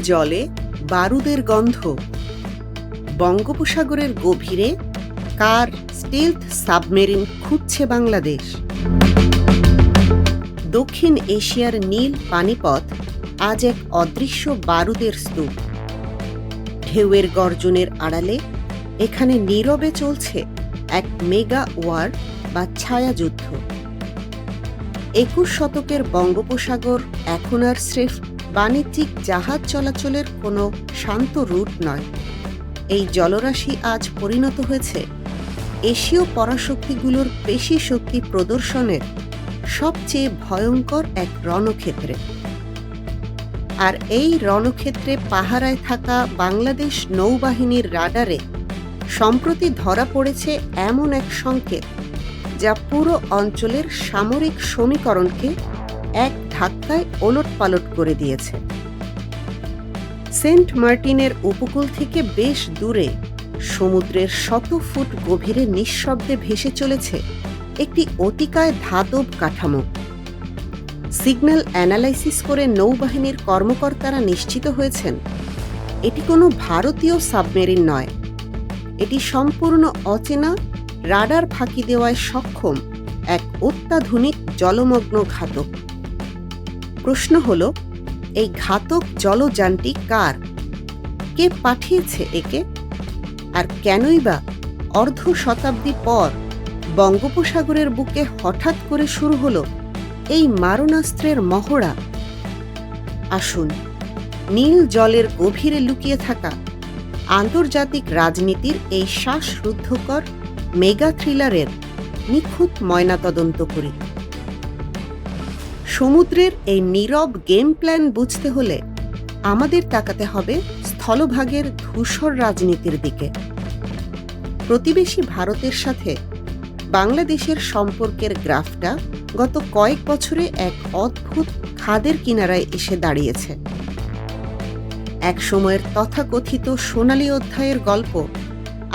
জলে বারুদের গন্ধ। বঙ্গোপসাগরের গভীরে কার স্টিলথ সাবমেরিন খুঁজছে বাংলাদেশ। দক্ষিণ এশিয়ার নীল পানিপথ আজ এক অদৃশ্য বারুদের স্তূপ। ঢেউয়ের গর্জনের আড়ালে এখানে নীরবে চলছে এক মেগা ওয়ার বা ছায়াযুদ্ধ। 21 শতকের বঙ্গোপসাগর এখন আর স্রেফ বাণিজ্যিক জাহাজ চলাচলের কোনো শান্ত রুট নয়। এই জলরাশি আজ পরিণত হয়েছে এশীয় পরাশক্তিগুলোর পেশি শক্তি প্রদর্শনের সবচেয়ে ভয়ঙ্কর এক রণক্ষেত্রে। আর এই রণক্ষেত্রে পাহারায় থাকা বাংলাদেশ নৌবাহিনীর রাডারে সম্প্রতি ধরা পড়েছে এমন এক সংকেত যা পুরো অঞ্চলের সামরিক সমীকরণকে এক ধাক্কায় ওলটপালট করে দিয়েছে। সেন্ট মার্টিনের উপকূল থেকে বেশ দূরে সমুদ্রের শত ফুট গভীরে নিঃশব্দে ভেসে চলেছে একটি অতিকায় ধাতব কাঠামো। সিগন্যাল অ্যানালাইসিস করে নৌবাহিনীর কর্মকর্তারা নিশ্চিত হয়েছেন এটি কোনো ভারতীয় সাবমেরিন নয়, এটি সম্পূর্ণ অচেনা, রাডার ফাঁকি দেওয়ায় সক্ষম এক অত্যাধুনিক জলমগ্ন ঘাতক। প্রশ্ন হল, এই ঘাতক জলযানটি কার? কে পাঠিয়েছে একে? আর কেনই বা অর্ধ শতাব্দী পর বঙ্গোপসাগরের বুকে হঠাৎ করে শুরু হলো এই মারণাস্ত্রের মহড়া? আসুন নীল জলের গভীরে লুকিয়ে থাকা আন্তর্জাতিক রাজনীতির এই শ্বাসরুদ্ধকর মেগা থ্রিলারের নিখুঁত ময়নাতদন্ত করি। সমুদ্রের এই নীরব গেম প্ল্যান বুঝতে হলে আমাদের তাকাতে হবে স্থলভাগের ধূসর রাজনীতির দিকে। প্রতিবেশী ভারতের সাথে বাংলাদেশের সম্পর্কের গ্রাফটা গত কয়েক বছরে এক অদ্ভুত খাদের কিনারায় এসে দাঁড়িয়েছে। এক সময়ের তথাকথিত সোনালী অধ্যায়ের গল্প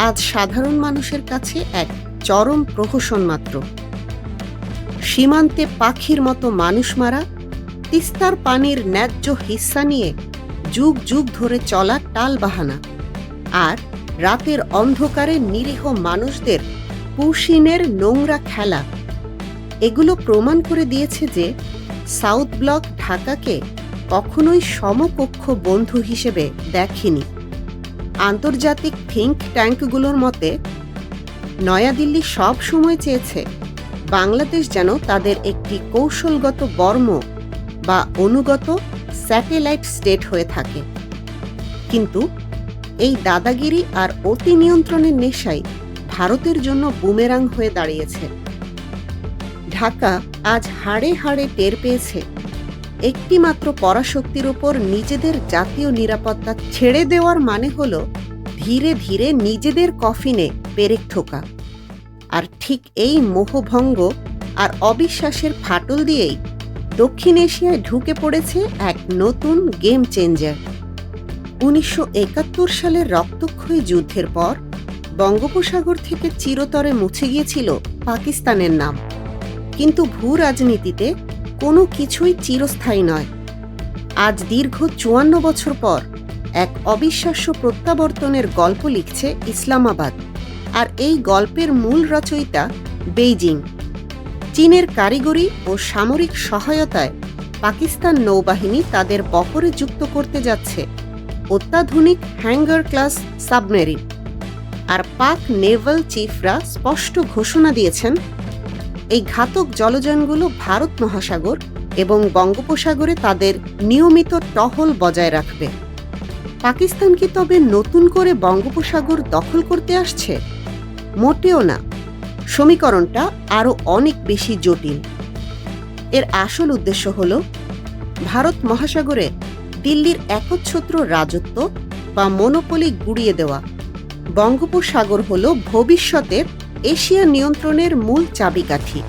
আজ সাধারণ মানুষের কাছে এক চরম প্রহসন মাত্র। সীমান্তে পাখির মতো মানুষ মারা, তিস্তার পানির ন্যায্য হিস্সা নিয়ে যুগ যুগ ধরে চলা টালবাহানা, আর রাতের অন্ধকারে নিরীহ মানুষদের পুশিনের নোংরা খেলা, এগুলো প্রমাণ করে দিয়েছে যে সাউথ ব্লক ঢাকাকে কখনোই সমকক্ষ বন্ধু হিসেবে দেখেনি। আন্তর্জাতিক থিঙ্ক ট্যাঙ্কগুলোর মতে নয়াদিল্লি সব সময় চেয়েছে বাংলাদেশ যেন তাদের একটি কৌশলগত বর্ম বা অনুগত স্যাটেলাইট স্টেট হয়ে থাকে। কিন্তু এই দাদাগিরি আর অতি নিয়ন্ত্রণের নেশাই ভারতের জন্য বুমেরাং হয়ে দাঁড়িয়েছে। ঢাকা আজ হাড়ে হাড়ে টের পেয়েছে একটি মাত্র পরাশক্তির ওপর নিজেদের জাতীয় নিরাপত্তা ছেড়ে দেওয়ার মানে হল ধীরে ধীরে নিজেদের কফিনে পেরেক ঠোকা। আর ঠিক এই মোহভঙ্গ আর অবিশ্বাসের ফাটল দিয়েই দক্ষিণ এশিয়ায় ঢুকে পড়েছে এক নতুন গেম চেঞ্জার। 1971 সালের রক্তক্ষয়ী যুদ্ধের পর বঙ্গোপসাগর থেকে চিরতরে মুছে গিয়েছিল পাকিস্তানের নাম। কিন্তু ভূ রাজনীতিতে কোনো কিছুই চিরস্থায়ী নয়। আজ দীর্ঘ 54 বছর পর এক অবিশ্বাস্য প্রত্যাবর্তনের গল্প লিখছে ইসলামাবাদ, আর এই গল্পের মূল রচয়িতা বেইজিং। চীনের কারিগরি ও সামরিক সহায়তায় পাকিস্তান নৌবাহিনী তাদের বহরে যুক্ত করতে যাচ্ছে অত্যাধুনিক হ্যাঙ্গার ক্লাস সাবমেরিন। আর পাক নেভাল চিফরা স্পষ্ট ঘোষণা দিয়েছেন এই ঘাতক জলযানগুলো ভারত মহাসাগর এবং বঙ্গোপসাগরে তাদের নিয়মিত টহল বজায় রাখবে। পাকিস্তান কি তবে নতুন করে বঙ্গোপসাগর দখল করতে আসছে? মোটেও না। সমীকরণটা আরও অনেক বেশি জটিল। এর আসল উদ্দেশ্য হল ভারত মহাসাগরে দিল্লির একচ্ছত্র রাজত্ব বা মনোপলি গুড়িয়ে দেওয়া। বঙ্গোপসাগর হল ভবিষ্যতের এশিয়া নিয়ন্ত্রণের মূল চাবিকাঠি।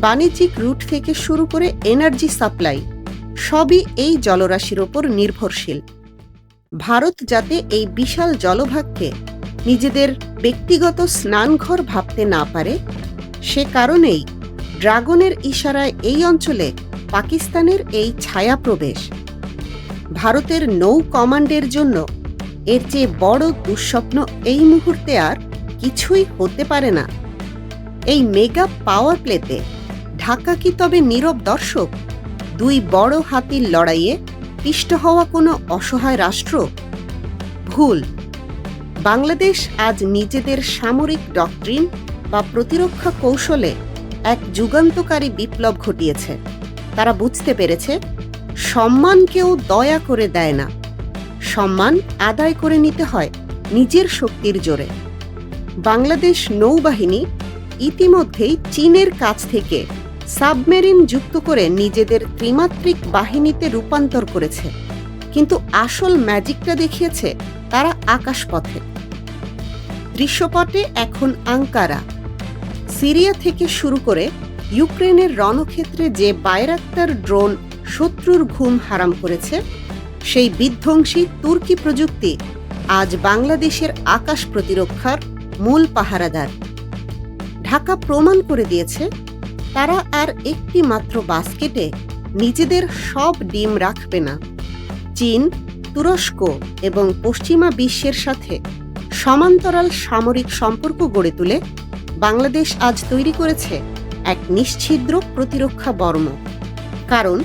বাণিজ্যিক রুট থেকে শুরু করে এনার্জি সাপ্লাই সবই এই জলরাশির ওপর নির্ভরশীল। ভারত যাতে এই বিশাল জলভাগকে নিজেদের ব্যক্তিগত স্নানঘর ভাবতে না পারে, সে কারণেই ড্রাগনের ইশারায় এই অঞ্চলে পাকিস্তানের এই ছায়া প্রবেশ। ভারতের নৌ কমান্ডের জন্য এর চেয়ে বড় দুঃস্বপ্ন এই মুহূর্তে আর কিছুই হতে পারে না। এই মেগা পাওয়ার প্লেতে ঢাকা কি তবে নীরব দর্শক? দুই বড় হাতির লড়াইয়ে পিষ্ট হওয়া কোনো অসহায় রাষ্ট্র? ভুল। বাংলাদেশ আজ নিজেদের সামরিক ডক্ট্রিন বা প্রতিরক্ষা কৌশলে এক যুগান্তকারী বিপ্লব ঘটিয়েছে। তারা বুঝতে পেরেছে, সম্মান কেউ দয়া করে দেয় না, সম্মান আদায় করে নিতে হয় নিজের শক্তির জোরে। বাংলাদেশ নৌবাহিনী ইতিমধ্যেই চীনের কাছ থেকে সাবমেরিন যুক্ত করে নিজেদের ত্রিমাত্রিক বাহিনীতে রূপান্তর করেছে, কিন্তু আসল ম্যাজিকটা দেখিয়েছে তারা আকাশপথে। দৃশ্যপটে এখন আঙ্কারা, সিরিয়া থেকে শুরু করে ইউক্রেনের রণক্ষেত্রে যে বায়রাক্তার ড্রোন শত্রুর ঘুম হারাম করেছে, সেই বিধ্বংসী তুর্কি প্রযুক্তি আজ বাংলাদেশের আকাশ প্রতিরক্ষার মূল পাহারাদার। ঢাকা প্রমাণ করে দিয়েছে তারা আর একটি মাত্র বাস্কেটে নিজেদের সব ডিম রাখবে না। চীন, তুরস্ক এবং পশ্চিমা বিশ্বের সাথে সমান্তরাল সামরিক সম্পর্ক গড়ে তুলে বাংলাদেশ আজ তৈরি করেছে এক নিশ্ছিদ্র প্রতিরক্ষা বর্ম। কারণ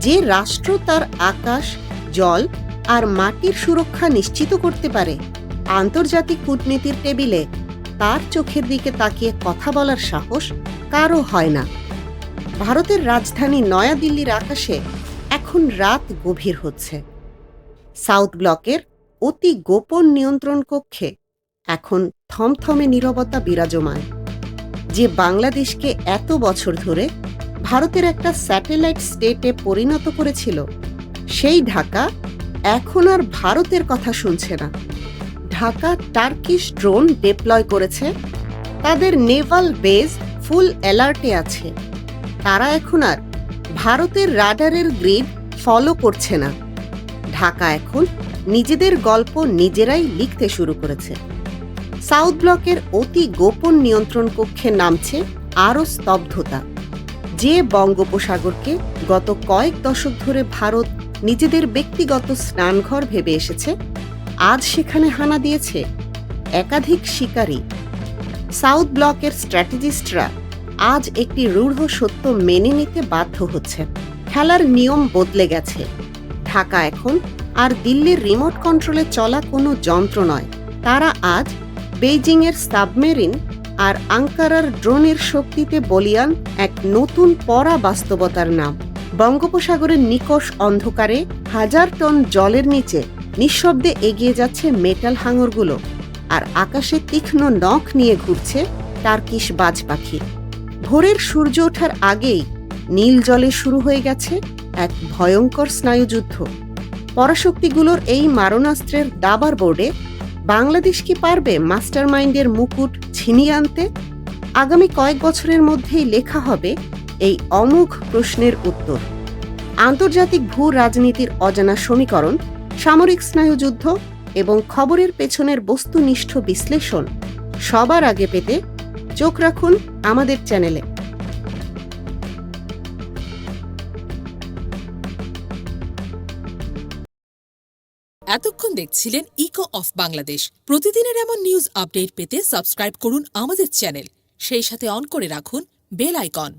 যে রাষ্ট্র তার আকাশ, জল আর মাটির সুরক্ষা নিশ্চিত করতে পারে, আন্তর্জাতিক কূটনীতির টেবিলে তার চোখের দিকে তাকিয়ে কথা বলার সাহস কারও হয় না। ভারতের রাজধানী নয়াদিল্লির আকাশে এখন রাত গভীর হচ্ছে। সাউথ ব্লকের অতি গোপন নিয়ন্ত্রণ কক্ষে এখন থমথমে নীরবতা বিরাজমান। যে বাংলাদেশকে এত বছর ধরে ভারতের একটা স্যাটেলাইট স্টেটে পরিণত করেছিল, সেই ঢাকা এখন আর ভারতের কথা শুনছে না। ঢাকা টার্কিশ ড্রোন ডিপ্লয় করেছে, তাদের নেভাল বেজ ফুল অ্যালার্টে আছে। তারা এখন আর ভারতের রাডারের গ্রিড ফলো করছে না। ঢাকা এখন নিজেদের গল্প নিজেরাই লিখতে শুরু করেছে। সাউথ ব্লকের অতি গোপন নিয়ন্ত্রণ কক্ষে নামছে আরও স্তব্ধতা। যে বঙ্গোপসাগরকে গত কয়েক দশক ধরে ভারত নিজেদের ব্যক্তিগত স্নানঘর ভেবে এসেছে, আজ সেখানে হানা দিয়েছে একাধিক শিকারী। সাউথ ব্লকের স্ট্র্যাটেজিস্টরা আজ একটি রূঢ় সত্য মেনে নিতে বাধ্য হচ্ছে। খেলার নিয়ম বদলে গেছে। ঢাকা এখন আর দিল্লির রিমোট কন্ট্রোলে চলা কোনো যন্ত্র নয়। তারা আজ বেইজিংয়ের সাবমেরিন আর আঙ্কারার ড্রোনের শক্তিতে বলিয়ান এক নতুন পরা বাস্তবতার নাম। বঙ্গোপসাগরের নিকষ অন্ধকারে হাজার টন জলের নিচে নিঃশব্দে এগিয়ে যাচ্ছে মেটাল হাঙরগুলো, আর আকাশে তীক্ষ্ণ নখ নিয়ে ঘুরছে টার্কিশ বাজ পাখি। ভোরের সূর্য ওঠার আগেই নীল জলে শুরু হয়ে গেছে এক ভয়ঙ্কর স্নায়ুযুদ্ধ। পরাশক্তিগুলোর এই মারণাস্ত্রের দাবার বোর্ডে বাংলাদেশ কি পারবে মাস্টারমাইন্ডের মুকুট ছিনিয়ে আনতে? আগামী কয়েক বছরের মধ্যেই লেখা হবে এই অমোঘ প্রশ্নের উত্তর। আন্তর্জাতিক ভূ রাজনীতির অজানা সমীকরণ, সামরিক স্নায়ুযুদ্ধ এবং খবরের পেছনের বস্তুনিষ্ঠ বিশ্লেষণ সবার আগে পেতে চোখ রাখুন আমাদের চ্যানেলে। এতক্ষণ দেখছিলেন ইকো অফ বাংলাদেশ। প্রতিদিনের এমন নিউজ আপডেট পেতে সাবস্ক্রাইব করুন আমাদের চ্যানেল, সেই সাথে অন করে রাখুন বেল আইকন।